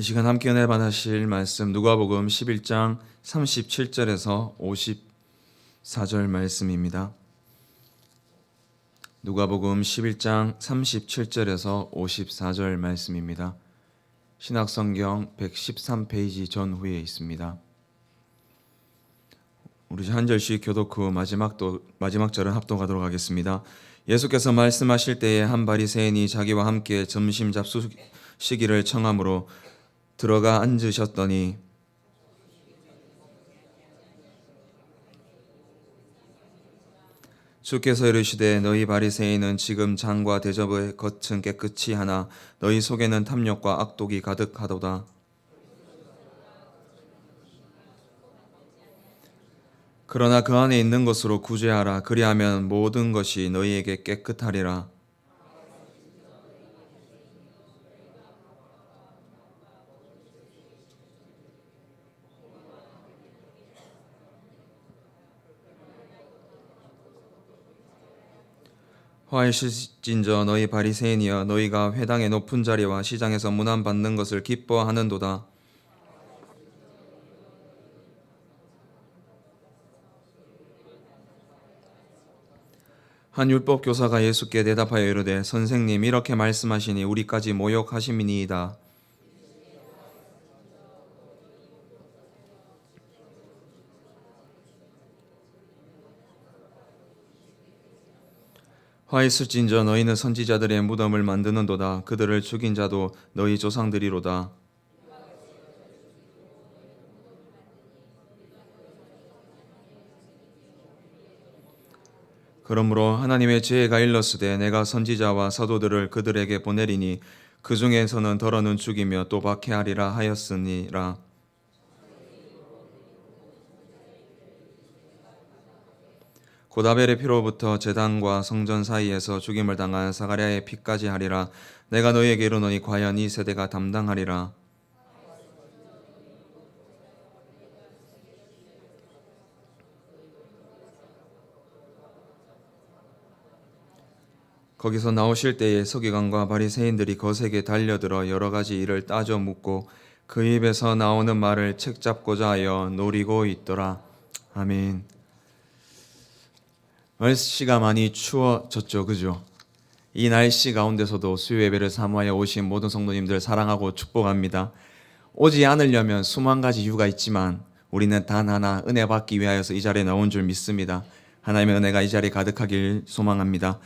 시간 함께 은혜 받으실 말씀 누가복음 11장 37절에서 54절 말씀입니다. 누가복음 11장 37절에서 54절 말씀입니다. 신약성경 113페이지 전후에 있습니다. 우리 한 절씩 교독 후 마지막 절은 합독하도록 하겠습니다. 예수께서 말씀하실 때에 한 바리새인이 자기와 함께 점심 잡수시기를 청함으로 들어가 앉으셨더니 주께서 이르시되 너희 바리새인은 지금 장과 대접의 겉은 깨끗이 하나 너희 속에는 탐욕과 악독이 가득하도다. 그러나 그 안에 있는 것으로 구제하라. 그리하면 모든 것이 너희에게 깨끗하리라. 화이실진저 너희 바리새인이여 너희가 회당의 높은 자리와 시장에서 문안 받는 것을 기뻐하는도다. 한 율법 교사가 예수께 대답하여 이르되 선생님 이렇게 말씀하시니 우리까지 모욕하심이니이다. 화 있을진저 너희는 선지자들의 무덤을 만드는도다. 그들을 죽인 자도 너희 조상들이로다. 그러므로 하나님의 지혜가 일렀으되 내가 선지자와 사도들을 그들에게 보내리니 그 중에서는 더러는 죽이며 또 박해하리라 하였으니라. 곧 아벨의 피로부터 제단과 성전 사이에서 죽임을 당한 사가랴의 피까지 하리라. 내가 너희에게 이르노니 과연 이 세대가 담당하리라. 거기서 나오실 때에 서기관과 바리새인들이 거세게 달려들어 여러 가지 일을 따져 묻고 그 입에서 나오는 말을 책잡고자 하여 노리고 있더라. 아멘. 날씨가 많이 추워졌죠, 그죠? 이 날씨 가운데서도 수요 예배를 사모하여 오신 모든 성도님들 사랑하고 축복합니다. 오지 않으려면 수만 가지 이유가 있지만 우리는 단 하나 은혜 받기 위하여서 이 자리에 나온 줄 믿습니다. 하나님의 은혜가 이 자리에 가득하길 소망합니다.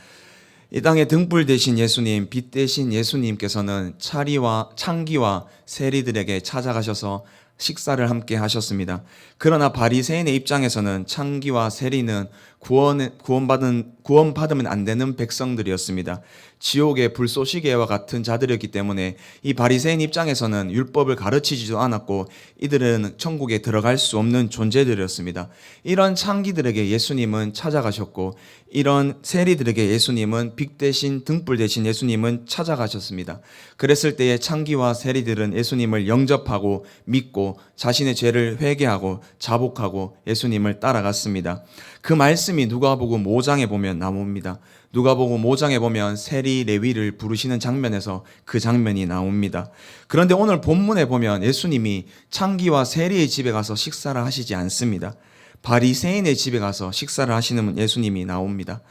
이 땅에 등불 되신 예수님, 빛 되신 예수님께서는 창기와 세리들에게 찾아가셔서 식사를 함께 하셨습니다. 그러나 바리새인의 입장에서는 창기와 세리는 구원받으면 안 되는 백성들이었습니다. 지옥의 불쏘시개와 같은 자들이었기 때문에 이 바리새인 입장에서는 율법을 가르치지도 않았고 이들은 천국에 들어갈 수 없는 존재들이었습니다. 이런 창기들에게 예수님은 찾아가셨고 이런 세리들에게 예수님은 빛 대신 등불 대신 예수님은 찾아가셨습니다. 그랬을 때에 창기와 세리들은 예수님을 영접하고 믿고 자신의 죄를 회개하고 자복하고 예수님을 따라갔습니다. 그 말씀이 누가복음 5장에 보면 나옵니다. 누가복음 5장에 보면 세리 레위를 부르시는 장면에서 그 장면이 나옵니다. 그런데 오늘 본문에 보면 예수님이 창기와 세리의 집에 가서 식사를 하시지 않습니다. 바리새인의 집에 가서 식사를 하시는 예수님이 나옵니다.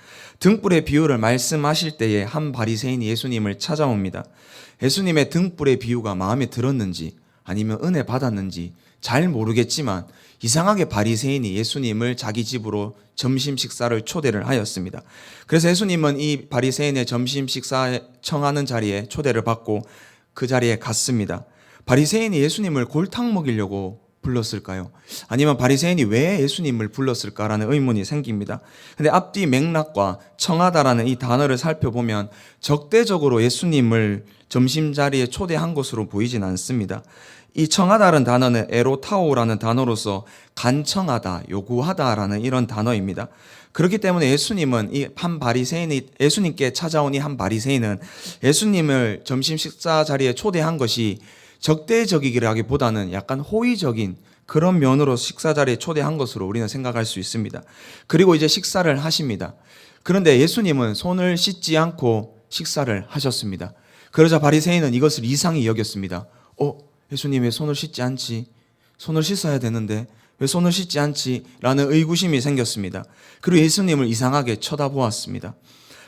등불의 비유를 말씀하실 때에 한 바리새인이 예수님을 찾아옵니다. 예수님의 등불의 비유가 마음에 들었는지 아니면 은혜 받았는지 잘 모르겠지만 이상하게 바리새인이 예수님을 자기 집으로 점심 식사를 초대를 하였습니다. 그래서 예수님은 이 바리새인의 점심 식사에 청하는 자리에 초대를 받고 그 자리에 갔습니다. 바리새인이 예수님을 골탕 먹이려고 불렀을까요? 아니면 바리새인이 왜 예수님을 불렀을까라는 의문이 생깁니다. 근데 앞뒤 맥락과 청하다라는 이 단어를 살펴보면 적대적으로 예수님을 점심자리에 초대한 것으로 보이진 않습니다. 이 청하다라는 단어는 에로타오라는 단어로서 간청하다, 요구하다라는 이런 단어입니다. 그렇기 때문에 예수님은 예수님께 찾아온 이 한 바리새인은 예수님을 점심 식사 자리에 초대한 것이 적대적이기라기보다는 약간 호의적인 그런 면으로 식사 자리에 초대한 것으로 우리는 생각할 수 있습니다. 그리고 이제 식사를 하십니다. 그런데 예수님은 손을 씻지 않고 식사를 하셨습니다. 그러자 바리새인은 이것을 이상히 여겼습니다. 예수님 왜 손을 씻지 않지? 손을 씻어야 되는데 왜 손을 씻지 않지? 라는 의구심이 생겼습니다. 그리고 예수님을 이상하게 쳐다보았습니다.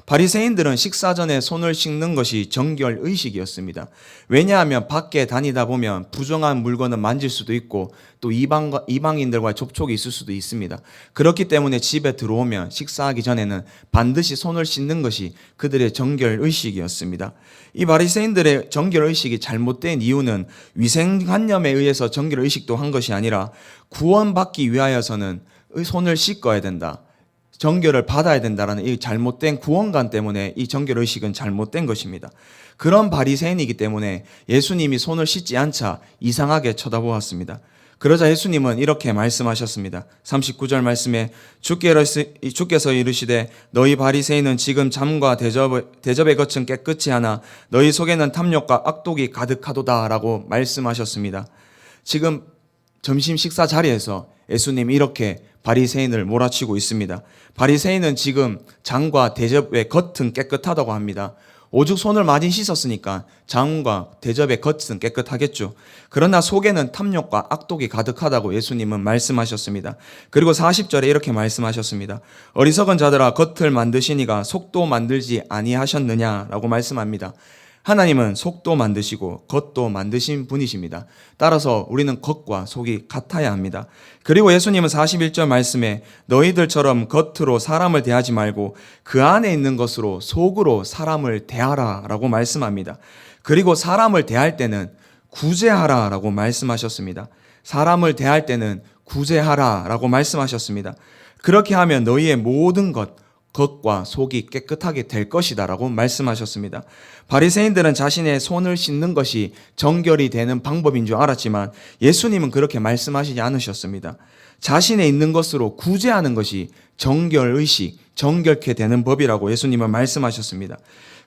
바리새인들은 식사 전에 손을 씻는 것이 정결 의식이었습니다. 왜냐하면 밖에 다니다 보면 부정한 물건을 만질 수도 있고 또 이방인들과의 접촉이 있을 수도 있습니다. 그렇기 때문에 집에 들어오면 식사하기 전에는 반드시 손을 씻는 것이 그들의 정결 의식이었습니다. 이 바리새인들의 정결 의식이 잘못된 이유는 위생관념에 의해서 정결 의식도 한 것이 아니라 구원받기 위하여서는 손을 씻어야 된다, 정결을 받아야 된다라는 이 잘못된 구원관 때문에 이 정결 의식은 잘못된 것입니다. 그런 바리새인이기 때문에 예수님이 손을 씻지 않자 이상하게 쳐다보았습니다. 그러자 예수님은 이렇게 말씀하셨습니다. 39절 말씀에 주께서 이르시되 너희 바리새인은 지금 잠과 대접의 겉은 깨끗이 하나 너희 속에는 탐욕과 악독이 가득하도다 라고 말씀하셨습니다. 지금 점심 식사 자리에서 예수님이 이렇게 바리새인을 몰아치고 있습니다. 바리새인은 지금 장과 대접의 겉은 깨끗하다고 합니다. 오죽 손을 많이 씻었으니까 장과 대접의 겉은 깨끗하겠죠. 그러나 속에는 탐욕과 악독이 가득하다고 예수님은 말씀하셨습니다. 그리고 40절에 이렇게 말씀하셨습니다. 어리석은 자들아 겉을 만드시니가 속도 만들지 아니하셨느냐라고 말씀합니다. 하나님은 속도 만드시고 겉도 만드신 분이십니다. 따라서 우리는 겉과 속이 같아야 합니다. 그리고 예수님은 41절 말씀에 너희들처럼 겉으로 사람을 대하지 말고 그 안에 있는 것으로 속으로 사람을 대하라 라고 말씀합니다. 그리고 사람을 대할 때는 구제하라 라고 말씀하셨습니다. 사람을 대할 때는 구제하라 라고 말씀하셨습니다. 그렇게 하면 너희의 모든 겉과 속이 깨끗하게 될 것이다 라고 말씀하셨습니다. 바리새인들은 자신의 손을 씻는 것이 정결이 되는 방법인 줄 알았지만 예수님은 그렇게 말씀하시지 않으셨습니다. 자신의 있는 것으로 구제하는 것이 정결의식, 정결케 되는 법이라고 예수님은 말씀하셨습니다.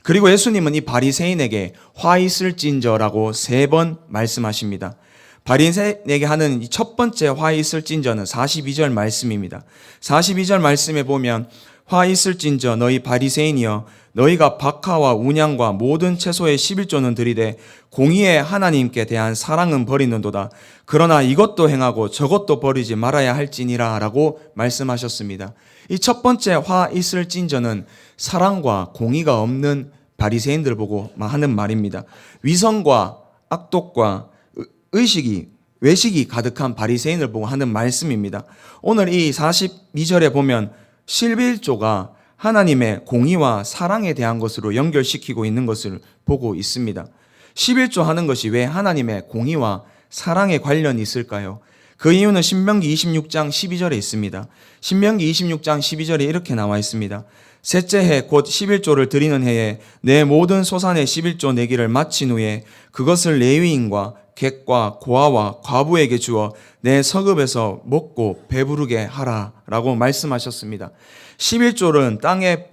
그리고 예수님은 이 바리새인에게 화 있을진저라고 3번 말씀하십니다. 바리새인에게 하는 첫 번째 화 있을진저는 42절 말씀입니다. 42절 말씀에 보면 화 있을진저 너희 바리새인이여 너희가 박하와 운양과 모든 채소의 11조는 드리되 공의에 하나님께 대한 사랑은 버리는도다. 그러나 이것도 행하고 저것도 버리지 말아야 할지니라 라고 말씀하셨습니다. 이 첫 번째 화 있을진저는 사랑과 공의가 없는 바리새인들 보고 하는 말입니다. 위선과 악독과 외식이 가득한 바리새인을 보고 하는 말씀입니다. 오늘 이 42절에 보면 11조가 하나님의 공의와 사랑에 대한 것으로 연결시키고 있는 것을 보고 있습니다. 11조 하는 것이 왜 하나님의 공의와 사랑에 관련이 있을까요? 그 이유는 신명기 26장 12절에 있습니다. 신명기 26장 12절에 이렇게 나와 있습니다. 셋째 해 곧 11조를 드리는 해에 내 모든 소산의 11조 내기를 마친 후에 그것을 레위인과 객과 고아와 과부에게 주어 내 서급에서 먹고 배부르게 하라 라고 말씀하셨습니다. 11조는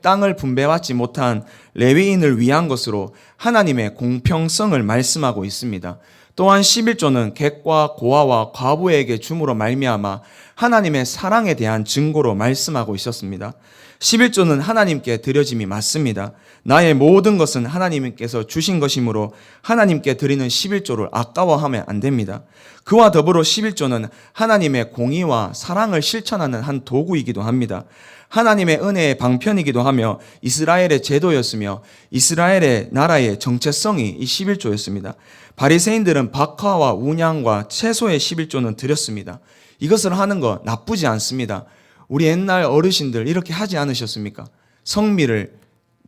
땅을 분배받지 못한 레위인을 위한 것으로 하나님의 공평성을 말씀하고 있습니다. 또한 11조는 객과 고아와 과부에게 줌으로 말미암아 하나님의 사랑에 대한 증거로 말씀하고 있었습니다. 11조는 하나님께 드려짐이 맞습니다. 나의 모든 것은 하나님께서 주신 것이므로 하나님께 드리는 11조를 아까워하면 안 됩니다. 그와 더불어 11조는 하나님의 공의와 사랑을 실천하는 한 도구이기도 합니다. 하나님의 은혜의 방편이기도 하며 이스라엘의 제도였으며 이스라엘의 나라의 정체성이 이 11조였습니다. 바리새인들은 박하와 운양과 채소의 11조는 드렸습니다. 이것을 하는 거 나쁘지 않습니다. 우리 옛날 어르신들 이렇게 하지 않으셨습니까?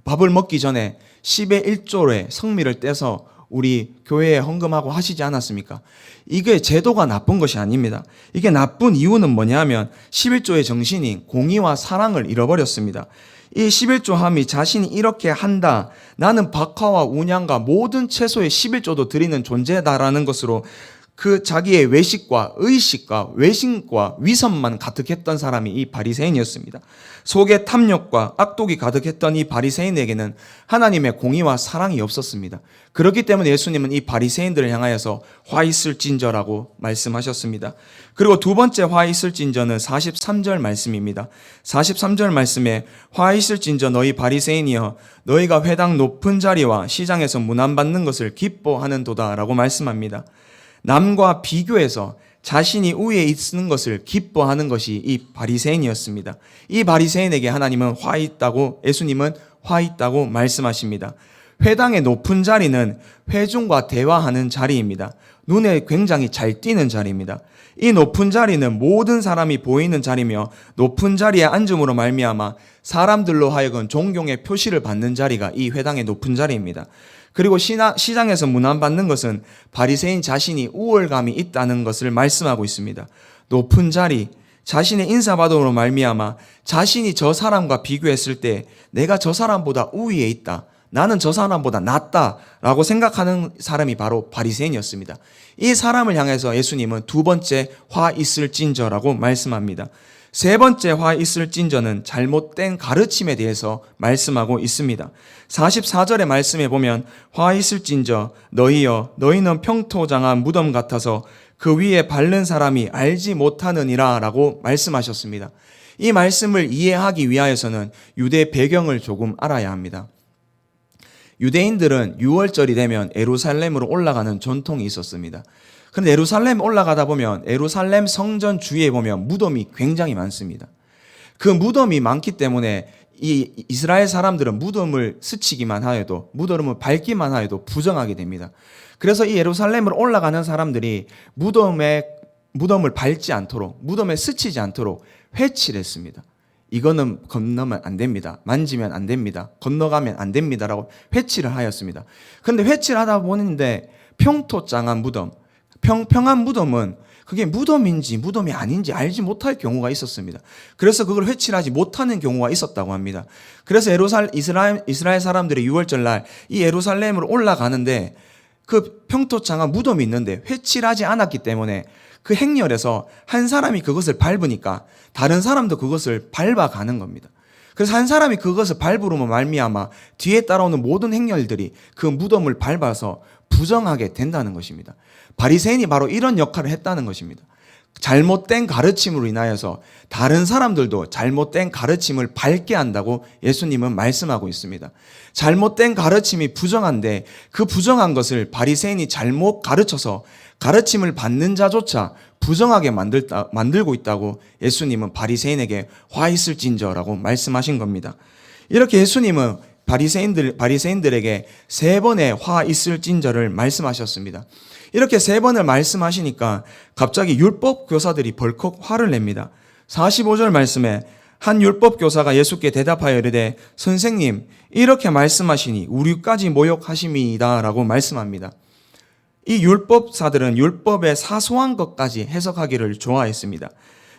밥을 먹기 전에 10의 1조에 성미를 떼서 우리 교회에 헌금하고 하시지 않았습니까? 이게 제도가 나쁜 것이 아닙니다. 이게 나쁜 이유는 뭐냐면 11조의 정신이 공의와 사랑을 잃어버렸습니다. 이 11조함이 자신이 이렇게 한다, 나는 박하와 운양과 모든 채소의 11조도 드리는 존재다라는 것으로 그 자기의 외식과 의식과 외신과 위선만 가득했던 사람이 이 바리새인이었습니다. 속에 탐욕과 악독이 가득했던 이 바리새인에게는 하나님의 공의와 사랑이 없었습니다. 그렇기 때문에 예수님은 이 바리새인들을 향하여서 화 있을진저라고 말씀하셨습니다. 그리고 두 번째 화 있을진저는 43절 말씀입니다. 43절 말씀에 화 있을진저 너희 바리새인이여 너희가 회당 높은 자리와 시장에서 문안받는 것을 기뻐하는도다 라고 말씀합니다. 남과 비교해서 자신이 우위에 있는 것을 기뻐하는 것이 이 바리새인이었습니다. 이 바리새인에게 하나님은 화 있다고, 예수님은 화 있다고 말씀하십니다. 회당의 높은 자리는 회중과 대화하는 자리입니다. 눈에 굉장히 잘 띄는 자리입니다. 이 높은 자리는 모든 사람이 보이는 자리며 높은 자리에 앉음으로 말미암아 사람들로 하여금 존경의 표시를 받는 자리가 이 회당의 높은 자리입니다. 그리고 시장에서 문안받는 것은 바리새인 자신이 우월감이 있다는 것을 말씀하고 있습니다. 높은 자리, 자신의 인사받음으로 말미암아 자신이 저 사람과 비교했을 때 내가 저 사람보다 우위에 있다, 나는 저 사람보다 낫다라고 생각하는 사람이 바로 바리새인이었습니다. 이 사람을 향해서 예수님은 두 번째 화 있을진저라고 말씀합니다. 세 번째 화 있을진저는 잘못된 가르침에 대해서 말씀하고 있습니다. 44절의 말씀에 보면 화 있을진저 너희여 너희는 평토장한 무덤 같아서 그 위에 밟는 사람이 알지 못하느니라 라고 말씀하셨습니다. 이 말씀을 이해하기 위하여서는 유대 배경을 조금 알아야 합니다. 유대인들은 6월절이 되면 예루살렘으로 올라가는 전통이 있었습니다. 그런데 예루살렘 올라가다 보면 예루살렘 성전 주위에 보면 무덤이 굉장히 많습니다. 그 무덤이 많기 때문에 이 이스라엘 사람들은 무덤을 스치기만 하여도, 무덤을 밟기만 하여도 부정하게 됩니다. 그래서 이 예루살렘으로 올라가는 사람들이 무덤을 밟지 않도록, 무덤에 스치지 않도록 회치를 했습니다. 이거는 건너면 안 됩니다. 만지면 안 됩니다. 건너가면 안 됩니다라고 회치를 하였습니다. 그런데 회치를 하다 보는데 평토장한 무덤, 평평한 무덤은 그게 무덤인지 무덤이 아닌지 알지 못할 경우가 있었습니다. 그래서 그걸 회치를 하지 못하는 경우가 있었다고 합니다. 그래서 이스라엘 사람들이 6월절 날 이 예루살렘으로 올라가는데 그 평토장한 무덤이 있는데 회치를 하지 않았기 때문에 그 행렬에서 한 사람이 그것을 밟으니까 다른 사람도 그것을 밟아가는 겁니다. 그래서 한 사람이 그것을 밟으로 말미암아 뒤에 따라오는 모든 행렬들이 그 무덤을 밟아서 부정하게 된다는 것입니다. 바리새인이 바로 이런 역할을 했다는 것입니다. 잘못된 가르침으로 인하여서 다른 사람들도 잘못된 가르침을 밟게 한다고 예수님은 말씀하고 있습니다. 잘못된 가르침이 부정한데 그 부정한 것을 바리새인이 잘못 가르쳐서 가르침을 받는 자조차 부정하게 만들고 있다고 예수님은 바리새인에게 화 있을진저라고 말씀하신 겁니다. 이렇게 예수님은 바리새인들에게 세 번의 화 있을진저를 말씀하셨습니다. 이렇게 세 번을 말씀하시니까 갑자기 율법 교사들이 벌컥 화를 냅니다. 45절 말씀에 한 율법 교사가 예수께 대답하여 이르되 선생님 이렇게 말씀하시니 우리까지 모욕하심이다라고 말씀합니다. 이 율법사들은 율법의 사소한 것까지 해석하기를 좋아했습니다.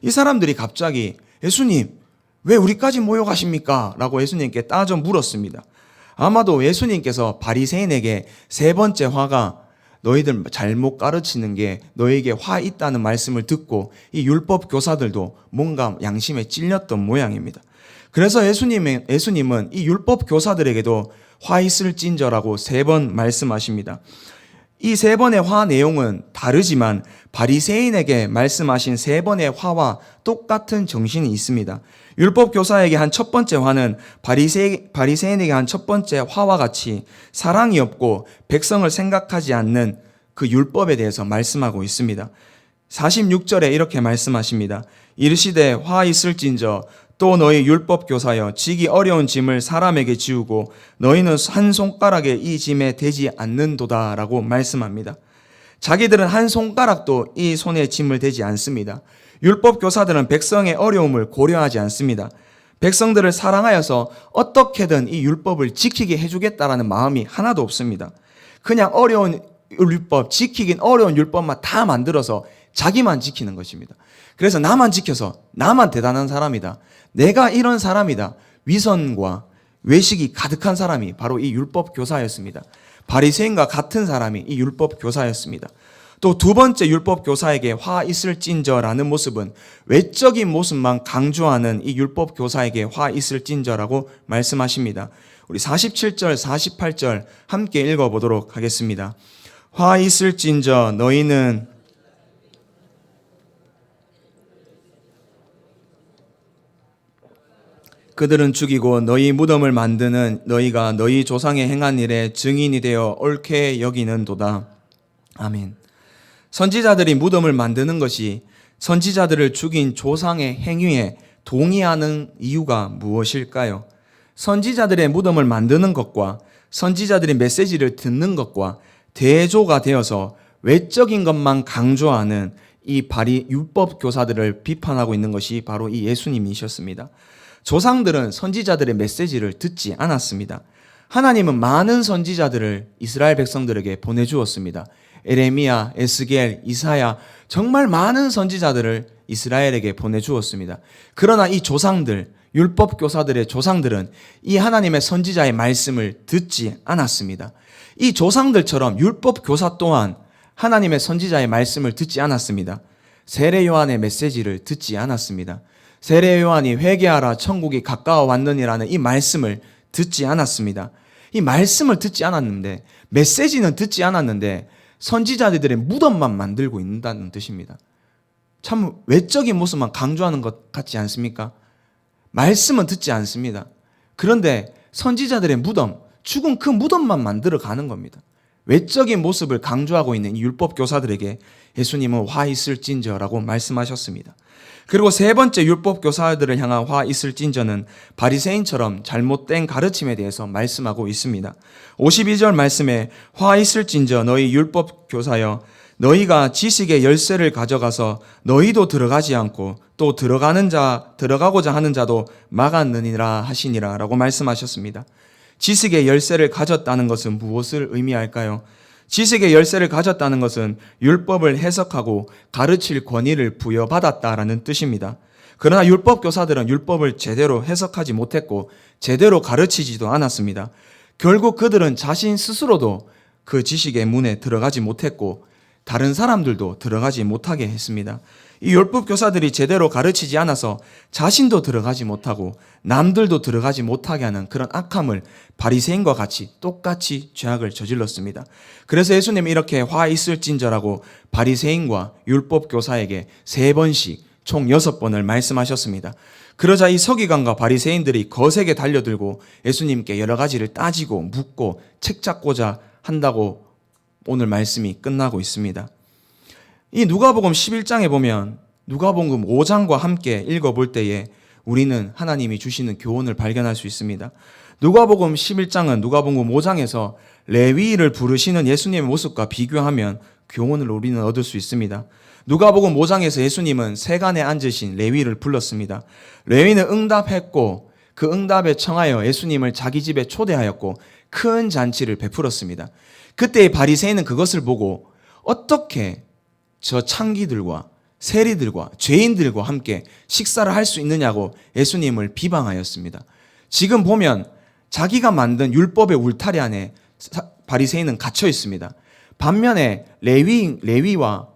이 사람들이 갑자기 예수님 왜 우리까지 모욕하십니까? 라고 예수님께 따져 물었습니다. 아마도 예수님께서 바리새인에게 세 번째 화가 너희들 잘못 가르치는 게 너에게 화 있다는 말씀을 듣고 이 율법 교사들도 뭔가 양심에 찔렸던 모양입니다. 그래서 예수님은 이 율법 교사들에게도 화 있을진저라고 세 번 말씀하십니다. 이 세 번의 화 내용은 다르지만 바리새인에게 말씀하신 세 번의 화와 똑같은 정신이 있습니다. 율법 교사에게 한 첫 번째 화는 바리새인에게 한 첫 번째 화와 같이 사랑이 없고 백성을 생각하지 않는 그 율법에 대해서 말씀하고 있습니다. 46절에 이렇게 말씀하십니다. 이르시되 화 있을진저 또 너희 율법 교사여 지기 어려운 짐을 사람에게 지우고 너희는 한 손가락에 이 짐에 대지 않는도다 라고 말씀합니다. 자기들은 한 손가락도 이 손에 짐을 대지 않습니다. 율법 교사들은 백성의 어려움을 고려하지 않습니다. 백성들을 사랑하여서 어떻게든 이 율법을 지키게 해주겠다라는 마음이 하나도 없습니다. 그냥 어려운 율법, 지키긴 어려운 율법만 다 만들어서 자기만 지키는 것입니다. 그래서 나만 지켜서 나만 대단한 사람이다. 내가 이런 사람이다. 위선과 외식이 가득한 사람이 바로 이 율법 교사였습니다. 바리새인과 같은 사람이 이 율법 교사였습니다. 또 두 번째 율법 교사에게 화 있을진저라는 모습은 외적인 모습만 강조하는 이 율법 교사에게 화 있을진저라고 말씀하십니다. 우리 47절, 48절 함께 읽어보도록 하겠습니다. 화 있을진저 너희는 그들은 죽이고 너희 무덤을 만드는 너희가 너희 조상의 행한 일에 증인이 되어 옳게 여기는도다. 아멘. 선지자들이 무덤을 만드는 것이 선지자들을 죽인 조상의 행위에 동의하는 이유가 무엇일까요? 선지자들의 무덤을 만드는 것과 선지자들의 메시지를 듣는 것과 대조가 되어서 외적인 것만 강조하는 이 율법 교사들을 비판하고 있는 것이 바로 이 예수님이셨습니다. 조상들은 선지자들의 메시지를 듣지 않았습니다. 하나님은 많은 선지자들을 이스라엘 백성들에게 보내주었습니다. 에레미야, 에스겔, 이사야, 정말 많은 선지자들을 이스라엘에게 보내주었습니다. 그러나 이 조상들, 율법 교사들의 조상들은 이 하나님의 선지자의 말씀을 듣지 않았습니다. 이 조상들처럼 율법 교사 또한 하나님의 선지자의 말씀을 듣지 않았습니다. 세례 요한의 메시지를 듣지 않았습니다. 세례 요한이 회개하라 천국이 가까워 왔느니라는 이 말씀을 듣지 않았습니다. 이 말씀을 듣지 않았는데, 메시지는 듣지 않았는데 선지자들의 무덤만 만들고 있다는 뜻입니다. 참 외적인 모습만 강조하는 것 같지 않습니까? 말씀은 듣지 않습니다. 그런데 선지자들의 무덤, 죽은 그 무덤만 만들어 가는 겁니다. 외적인 모습을 강조하고 있는 율법 교사들에게 예수님은 화 있을진저라고 말씀하셨습니다. 그리고 세 번째 율법 교사들을 향한 화 있을진저는 바리새인처럼 잘못된 가르침에 대해서 말씀하고 있습니다. 52절 말씀에 화 있을진저 너희 율법 교사여 너희가 지식의 열쇠를 가져가서 너희도 들어가지 않고 또 들어가고자 하는 자도 막았느니라 하시니라 라고 말씀하셨습니다. 지식의 열쇠를 가졌다는 것은 무엇을 의미할까요? 지식의 열쇠를 가졌다는 것은 율법을 해석하고 가르칠 권위를 부여받았다라는 뜻입니다. 그러나 율법 교사들은 율법을 제대로 해석하지 못했고 제대로 가르치지도 않았습니다. 결국 그들은 자신 스스로도 그 지식의 문에 들어가지 못했고 다른 사람들도 들어가지 못하게 했습니다. 이 율법 교사들이 제대로 가르치지 않아서 자신도 들어가지 못하고 남들도 들어가지 못하게 하는 그런 악함을 바리새인과 같이 똑같이 죄악을 저질렀습니다. 그래서 예수님이 이렇게 화 있을진저라고 바리새인과 율법 교사에게 3번씩 총 6번을 말씀하셨습니다. 그러자 이 서기관과 바리새인들이 거세게 달려들고 예수님께 여러 가지를 따지고 묻고 책잡고자 한다고 오늘 말씀이 끝나고 있습니다. 이 누가복음 11장에 보면 누가복음 5장과 함께 읽어볼 때에 우리는 하나님이 주시는 교훈을 발견할 수 있습니다. 누가복음 11장은 누가복음 5장에서 레위를 부르시는 예수님의 모습과 비교하면 교훈을 우리는 얻을 수 있습니다. 누가복음 5장에서 예수님은 세간에 앉으신 레위를 불렀습니다. 레위는 응답했고 그 응답에 청하여 예수님을 자기 집에 초대하였고 큰 잔치를 베풀었습니다. 그때의 바리새인은 그것을 보고 어떻게 저 창기들과 세리들과 죄인들과 함께 식사를 할 수 있느냐고 예수님을 비방하였습니다. 지금 보면 자기가 만든 율법의 울타리 안에 바리새인은 갇혀 있습니다. 반면에 레위와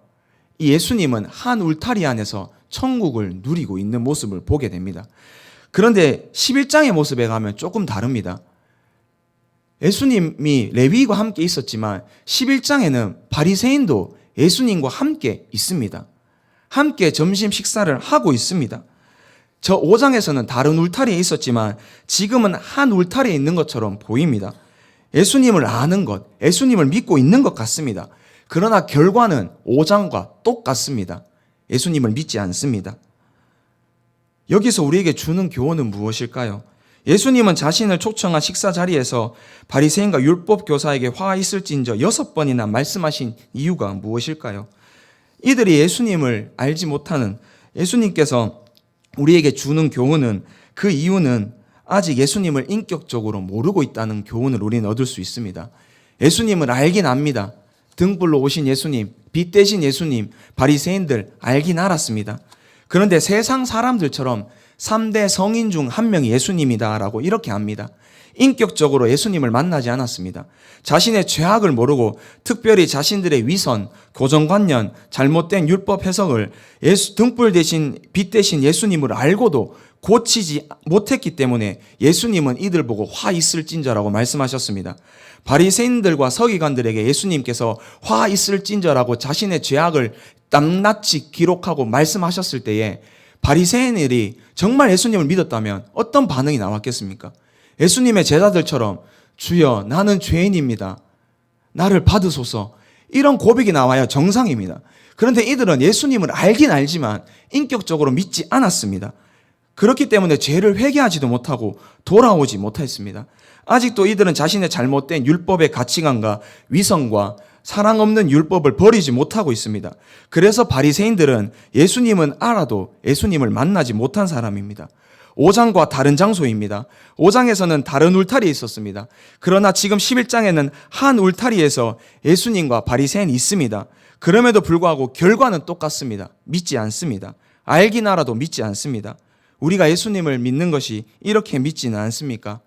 이 예수님은 한 울타리 안에서 천국을 누리고 있는 모습을 보게 됩니다. 그런데 11장의 모습에 가면 조금 다릅니다. 예수님이 레위와 함께 있었지만 11장에는 바리새인도 예수님과 함께 있습니다. 함께 점심 식사를 하고 있습니다. 저 5장에서는 다른 울타리에 있었지만 지금은 한 울타리에 있는 것처럼 보입니다. 예수님을 아는 것, 예수님을 믿고 있는 것 같습니다. 그러나 결과는 5장과 똑같습니다. 예수님을 믿지 않습니다. 여기서 우리에게 주는 교훈은 무엇일까요? 예수님은 자신을 초청한 식사 자리에서 바리새인과 율법 교사에게 화 있을진저 6번이나 말씀하신 이유가 무엇일까요? 이들이 예수님을 알지 못하는 예수님께서 우리에게 주는 교훈은 그 이유는 아직 예수님을 인격적으로 모르고 있다는 교훈을 우리는 얻을 수 있습니다. 예수님을 알긴 압니다. 등불로 오신 예수님, 빛 대신 예수님, 바리새인들 알긴 알았습니다. 그런데 세상 사람들처럼 3대 성인 중 한 명이 예수님이다라고 이렇게 압니다. 인격적으로 예수님을 만나지 않았습니다. 자신의 죄악을 모르고 특별히 자신들의 위선, 고정관념, 잘못된 율법 해석을 등불 대신 빛 대신 예수님을 알고도 고치지 못했기 때문에 예수님은 이들 보고 화 있을진저라고 말씀하셨습니다. 바리새인들과 서기관들에게 예수님께서 화 있을진저라고 자신의 죄악을 낱낱이 기록하고 말씀하셨을 때에 바리새인들이 정말 예수님을 믿었다면 어떤 반응이 나왔겠습니까? 예수님의 제자들처럼 주여 나는 죄인입니다. 나를 받으소서 이런 고백이 나와야 정상입니다. 그런데 이들은 예수님을 알긴 알지만 인격적으로 믿지 않았습니다. 그렇기 때문에 죄를 회개하지도 못하고 돌아오지 못했습니다. 아직도 이들은 자신의 잘못된 율법의 가치관과 위선과 사랑 없는 율법을 버리지 못하고 있습니다. 그래서 바리새인들은 예수님은 알아도 예수님을 만나지 못한 사람입니다. 5장과 다른 장소입니다. 5장에서는 다른 울타리에 있었습니다. 그러나 지금 11장에는 한 울타리에서 예수님과 바리새인이 있습니다. 그럼에도 불구하고 결과는 똑같습니다. 믿지 않습니다. 알긴 알아도 믿지 않습니다. 우리가 예수님을 믿는 것이 이렇게 믿지는 않습니까?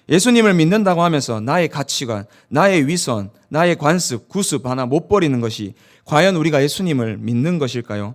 예수님을 믿는다고 하면서 나의 가치관, 나의 위선, 나의 관습, 구습 하나 못 버리는 것이 과연 우리가 예수님을 믿는 것일까요?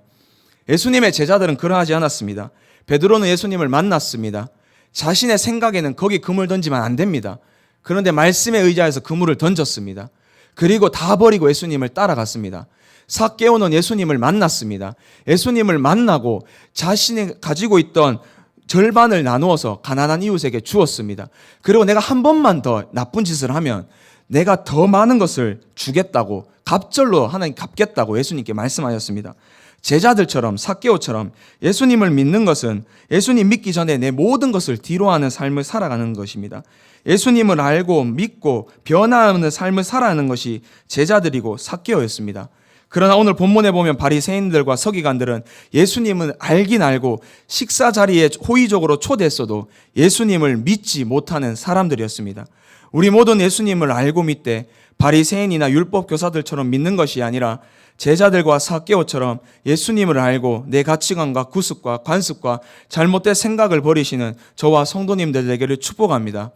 예수님의 제자들은 그러하지 않았습니다. 베드로는 예수님을 만났습니다. 자신의 생각에는 거기 그물 던지면 안 됩니다. 그런데 말씀에 의지해서 그물을 던졌습니다. 그리고 다 버리고 예수님을 따라갔습니다. 삭개오는 예수님을 만났습니다. 예수님을 만나고 자신이 가지고 있던 절반을 나누어서 가난한 이웃에게 주었습니다. 그리고 내가 한 번만 더 나쁜 짓을 하면 내가 더 많은 것을 주겠다고, 갑절로 하나님 갚겠다고 예수님께 말씀하셨습니다. 제자들처럼, 삭개오처럼 예수님을 믿는 것은 예수님 믿기 전에 내 모든 것을 뒤로하는 삶을 살아가는 것입니다. 예수님을 알고 믿고 변화하는 삶을 살아가는 것이 제자들이고 삭개오였습니다. 그러나 오늘 본문에 보면 바리새인들과 서기관들은 예수님은 알긴 알고 식사 자리에 호의적으로 초대했어도 예수님을 믿지 못하는 사람들이었습니다. 우리 모든 예수님을 알고 믿되 바리새인이나 율법 교사들처럼 믿는 것이 아니라 제자들과 삭개오처럼 예수님을 알고 내 가치관과 구습과 관습과 잘못된 생각을 버리시는 저와 성도님들 되기를 축복합니다.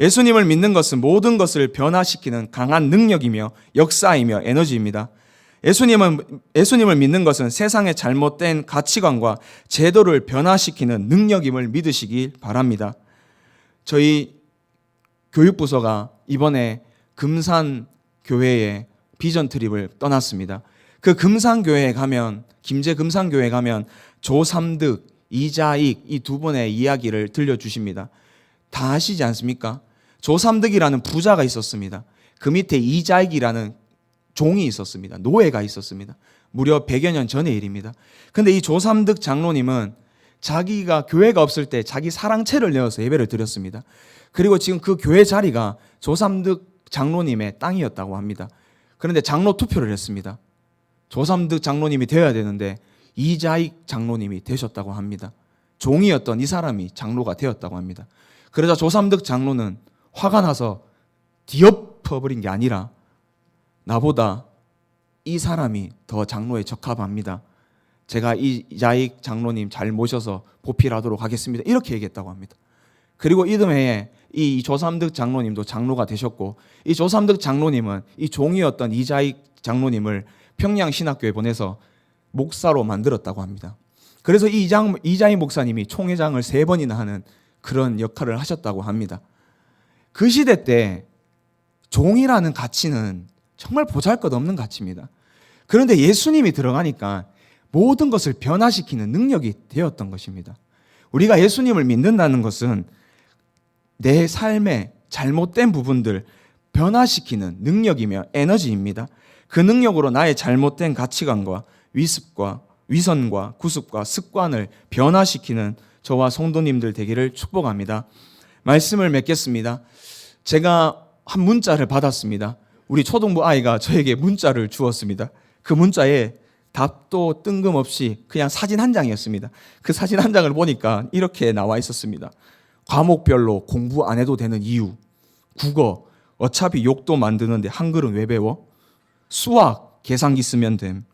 예수님을 믿는 것은 모든 것을 변화시키는 강한 능력이며 역사이며 에너지입니다. 예수님을 믿는 것은 세상의 잘못된 가치관과 제도를 변화시키는 능력임을 믿으시기 바랍니다. 저희 교육부서가 이번에 금산교회에 비전 트립을 떠났습니다. 그 금산교회에 가면, 김제 금산교회에 가면 조삼득, 이자익 이 두 분의 이야기를 들려주십니다. 다 아시지 않습니까? 조삼득이라는 부자가 있었습니다. 그 밑에 이자익이라는 종이 있었습니다. 노예가 있었습니다. 무려 100여 년 전의 일입니다. 근데 이 조삼득 장로님은 자기가 교회가 없을 때 자기 사랑채를 내어서 예배를 드렸습니다. 그리고 지금 그 교회 자리가 조삼득 장로님의 땅이었다고 합니다. 그런데 장로 투표를 했습니다. 조삼득 장로님이 되어야 되는데 이자익 장로님이 되셨다고 합니다. 종이었던 이 사람이 장로가 되었다고 합니다. 그러자 조삼득 장로는 화가 나서 뒤엎어버린 게 아니라 나보다 이 사람이 더 장로에 적합합니다. 제가 이자익 장로님 잘 모셔서 보필하도록 하겠습니다. 이렇게 얘기했다고 합니다. 그리고 이듬해에 이 조삼득 장로님도 장로가 되셨고, 이 조삼득 장로님은 이 종이었던 이자익 장로님을 평양신학교에 보내서 목사로 만들었다고 합니다. 그래서 이 이자익 목사님이 총회장을 3번이나 하는 그런 역할을 하셨다고 합니다. 그 시대 때 종이라는 가치는 정말 보잘것없는 가치입니다. 그런데 예수님이 들어가니까 모든 것을 변화시키는 능력이 되었던 것입니다. 우리가 예수님을 믿는다는 것은 내 삶의 잘못된 부분들 변화시키는 능력이며 에너지입니다. 그 능력으로 나의 잘못된 가치관과 위선과 구습과 습관을 변화시키는 저와 성도님들 되기를 축복합니다. 말씀을 맺겠습니다. 제가 한 문자를 받았습니다. 우리 초등부 아이가 저에게 문자를 주었습니다. 그 문자에 답도 뜬금없이 그냥 사진 한 장이었습니다. 그 사진 한 장을 보니까 이렇게 나와 있었습니다. 과목별로 공부 안 해도 되는 이유, 국어, 어차피 욕도 만드는데 한글은 왜 배워? 수학, 계산기 쓰면 됨.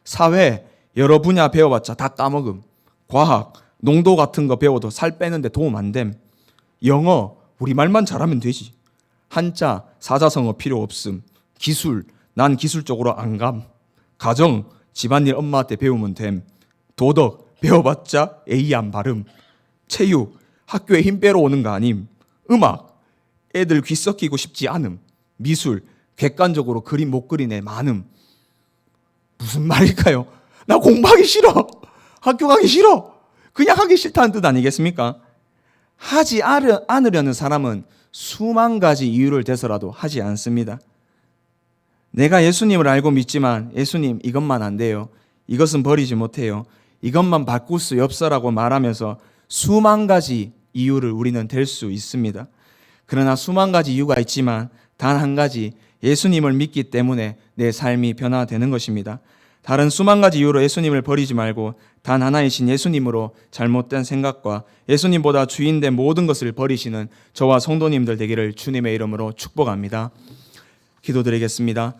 사회, 여러 분야 배워봤자 다 까먹음. 과학, 농도 같은 거 배워도 살 빼는데 도움 안 됨. 영어, 우리말만 잘하면 되지. 한자, 사자성어 필요 없음. 기술, 난 기술 쪽으로 안 감. 가정, 집안일 엄마한테 배우면 됨. 도덕, 배워봤자 A 안 발음. 체육, 학교에 힘 빼러 오는 거 아님. 음악, 애들 귀 썩이고 싶지 않음. 미술, 객관적으로 그림 못 그리네 많음. 무슨 말일까요? 나 공부하기 싫어. 학교 가기 싫어. 그냥 하기 싫다는 뜻 아니겠습니까? 하지 않으려는 사람은 수만 가지 이유를 대서라도 하지 않습니다. 내가 예수님을 알고 믿지만 예수님 이것만 안 돼요. 이것은 버리지 못해요. 이것만 바꿀 수 없어라고 말하면서 수만 가지 이유를 우리는 댈 수 있습니다. 그러나 수만 가지 이유가 있지만 단 한 가지, 예수님을 믿기 때문에 내 삶이 변화되는 것입니다. 다른 수만 가지 이유로 예수님을 버리지 말고 단 하나이신 예수님으로 잘못된 생각과 예수님보다 주인된 모든 것을 버리시는 저와 성도님들 되기를 주님의 이름으로 축복합니다. 기도드리겠습니다.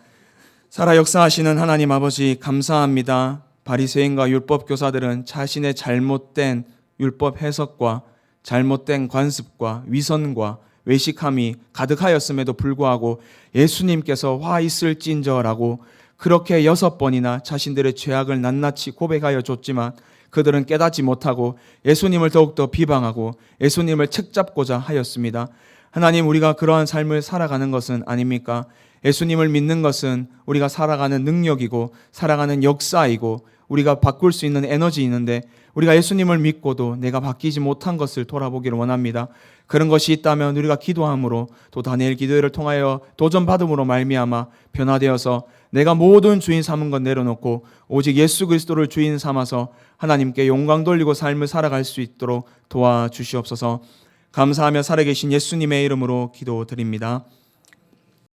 살아 역사하시는 하나님 아버지, 감사합니다. 바리새인과 율법 교사들은 자신의 잘못된 율법 해석과 잘못된 관습과 위선과 외식함이 가득하였음에도 불구하고 예수님께서 화 있을진저라고 그렇게 6번이나 자신들의 죄악을 낱낱이 고백하여 줬지만 그들은 깨닫지 못하고 예수님을 더욱더 비방하고 예수님을 책잡고자 하였습니다. 하나님, 우리가 그러한 삶을 살아가는 것은 아닙니까? 예수님을 믿는 것은 우리가 살아가는 능력이고 살아가는 역사이고 우리가 바꿀 수 있는 에너지있는데 우리가 예수님을 믿고도 내가 바뀌지 못한 것을 돌아보기를 원합니다. 그런 것이 있다면 우리가 기도함으로 또 다니엘 기도회를 통하여 도전받음으로 말미암아 변화되어서 내가 모든 주인 삼은 것 내려놓고 오직 예수 그리스도를 주인 삼아서 하나님께 영광 돌리고 삶을 살아갈 수 있도록 도와주시옵소서. 감사하며 살아계신 예수님의 이름으로 기도드립니다.